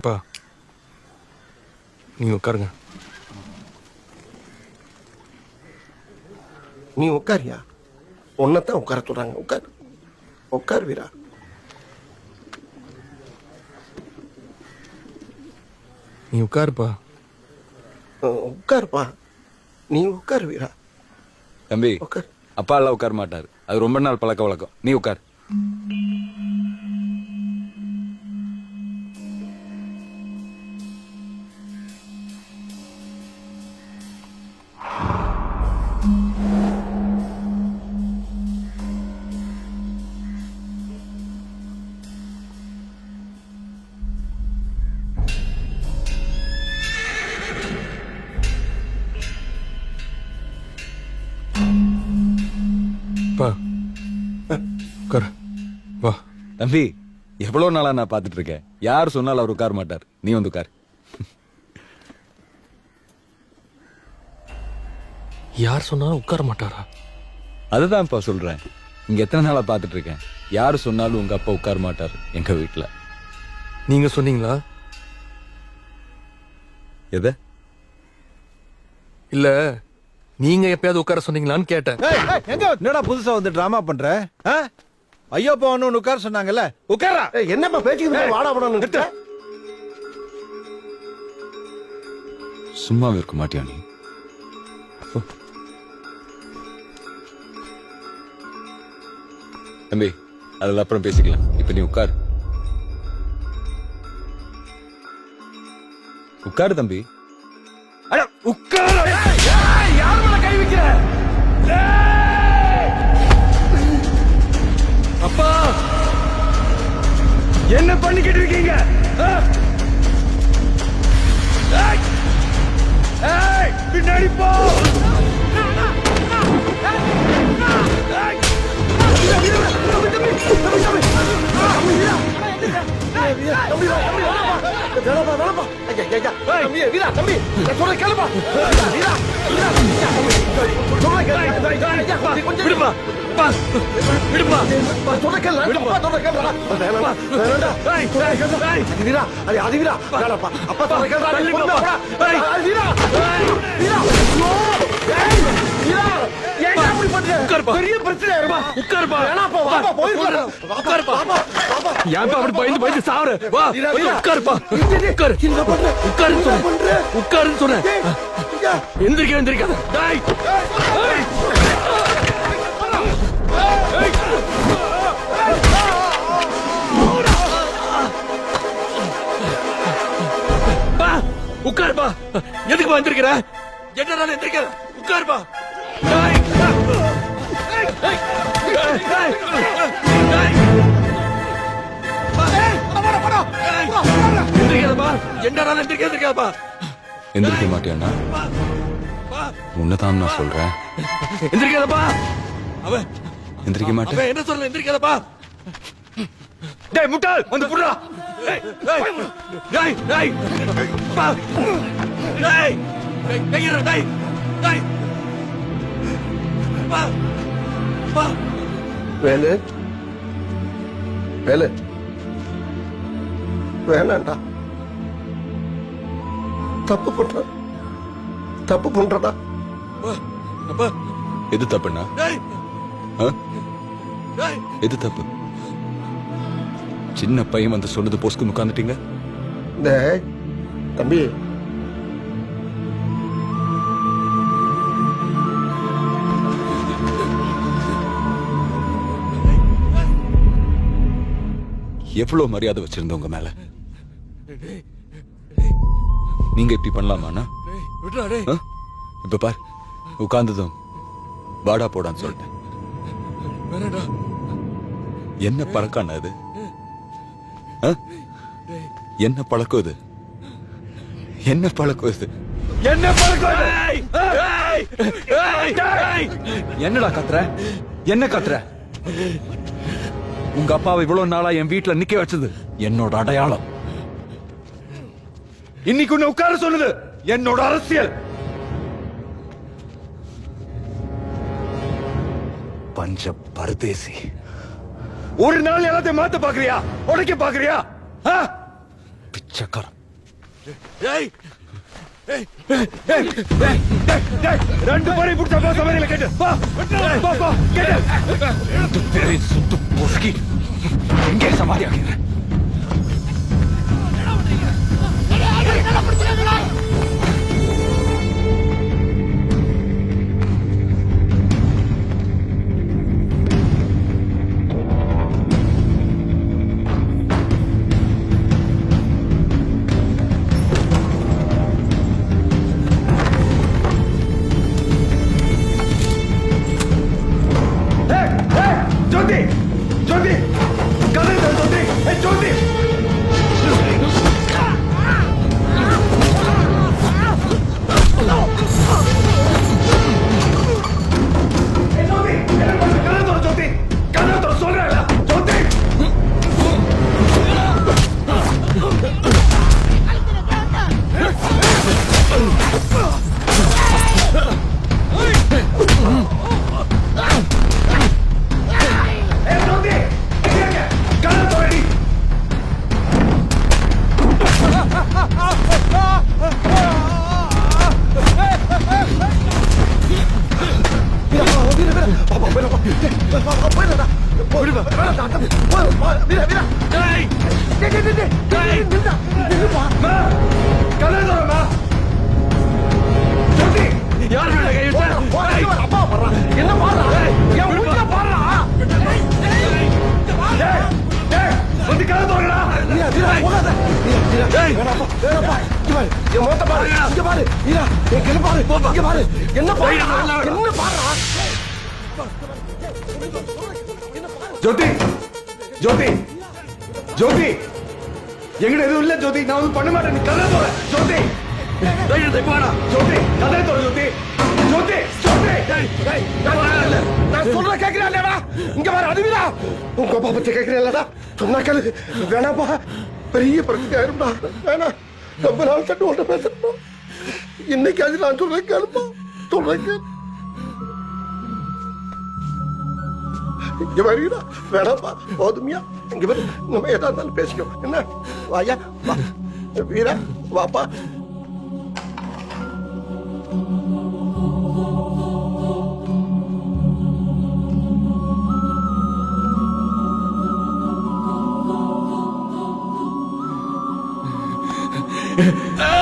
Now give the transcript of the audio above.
அப்பா நீங்க உட்காருங்க. நீ உட்காரியா? உன்னைத்தான் உட்கார சொல்றாங்க. உட்கார் உட்கார் வீரா. நீ உட்காருப்பா. உட்காருப்பா. நீ உட்கார் வீரா. தம்பி, உட்கார். அப்பா எல்லாம் உட்கார மாட்டாரு. அது ரொம்ப நாள் பழக்க வழக்கம். நீ உட்கார். பா உட்காரு. வா. தம்பி, எவ்வளவு நாளா நான் பாத்துட்டு இருக்கேன். யார் சொன்னாலும் அவர் உட்கார மாட்டார். நீ வந்து உட்கார். யார் சொன்னாலும் உட்கார மாட்டாரா? அதுதான்ப்பா சொல்றேன். இங்க எத்தனை நாளா பாத்துட்டு இருக்கேன். யார் சொன்னாலும் உங்க அப்பா உட்கார மாட்டார் எங்க வீட்டுல. நீங்க சொன்னீங்களா? எத? இல்ல நீங்க எப்பயாவது உட்கார சொன்னீங்களான்னு கேட்டேன். என்னடா புதுசா வந்து டிராமா பண்ற? ஐயோ போன்னு உட்கார சொன்னாங்கல்ல, உட்காரா. என்னப்பா பேச்சுக்கு வாடா போடணும். சும்மாவே இருக்க மாட்டியா நீ? தம்பி, அதெல்லாம் அப்புறம் பேசிக்கலாம். இப்ப நீ உட்கார். உட்காரு தம்பி. உட்கார. யார் மேல கை வைக்கிற? அப்பா என்ன பண்ணிக்கிட்டு இருக்கீங்க? பின்னாடி போ. பெரிய பிரச்சனை. ஏன்ப்பா அப்படி பயந்து பயந்து சாவற? வா உட்காருப்பா. உட்காரு உட்காருன்னு சொன்னேன். உட்காருன்னு சொன்னேன். எந்திரிக்க எந்திரிக்காத. டேய் உட்காருப்பா. எதுக்கு வந்திருக்கிற? என்ன எந்திரிக்க? உட்காருப்பா. எந்திரிக்க மாட்டியாண்ணா? உன்னதான் நான் சொல்றேன். எந்திரிக்காதப்பா. அவன் எந்திரிக்க மாட்டேன். என்ன சொல்ல? எந்திரிக்காதப்பா. டேய் முட்டாள், வந்து புடுடா. டேய் டேய் டேய் பா. டேய் டேய் டேய் டேய் பா பா. வேலு வேலு வேணாண்டா. தப்பு பண்ற தப்பு பண்றடா. அப்பா எது தப்புண்ணா? டேய் டேய் எது தப்பு? சின்ன பையன் வந்து சொன்னது போஸ்க்கு உட்காந்துட்டீங்க. டேய் தம்பி, எவ்வளவு மரியாதை வச்சிருந்தவங்க மேல நீங்க இப்படி பண்ணலாமாண்ணா? டேய் விட்றா. டேய் இப்ப பார், உட்கார்ந்ததும் வாடா போடான்னு சொல்லிட்டேன். வேணாடா. என்ன பழக்கான அது? என்ன பழக்கம் இது? என்ன பழக்கம் இது? என்ன பழக்கம்? என்னடா கத்துற? என்ன கத்துற? உங்க அப்பாவை இவ்வளவு நாளா என் வீட்டுல நிக்க வச்சது என்னோட அடையாளம். இன்னைக்கு உன்னை உட்கார சொன்னது என்னோட அரசியல். பஞ்ச பரதேசி. ஒரு நாள் எல்லாத்தையும் மாத்த பாக்குறியா? உடைக்க பாக்குறியா? பிச்சைக்காரன். ஏய் ரெண்டு பேரையும் பிடிச்சா போ, சமையல கேட்டு போ, போ, போ, கேட்டு. ரெண்டு பேரையும் சுட்டு பொசுக்கி எங்கே சமாதி ஆகிறேன். ஜோதி, ஜோதி, கதை ஜோதி, ஜோதி. ஜோதி, ஜோதி, ஜோதி, எங்கட எதுவும் இல்ல ஜோதி. நான் வந்து பண்ண மாட்டேன். நீ கதை தோற ஜோதி. ஜோதி, கதை தோற ஜோதி. ஜோதி, ஜோதி, நான் சொல்ற கேக்குறா? இங்க வர அடிவிடா. உங்க அப்பா பத்தி கேக்குறா? சொன்னா கேளு. வேணாப்பா, பெரிய பிரச்சனை ஆயிரும்டா. வேணா, ரொம்ப நாள் தட்டு உன்ட்ட பேசணும். இன்னைக்காவது நான் சொல்றேன் கேளுப்பா, சொல்றேன் கேளு. இங்க வரீடா, வேணாப்பா, போதுமியா? இங்க வர, நம்ம ஏதா இருந்தாலும் பேசிக்கோ. என்ன வாயா, வா வீரா, வாப்பா. ஏய்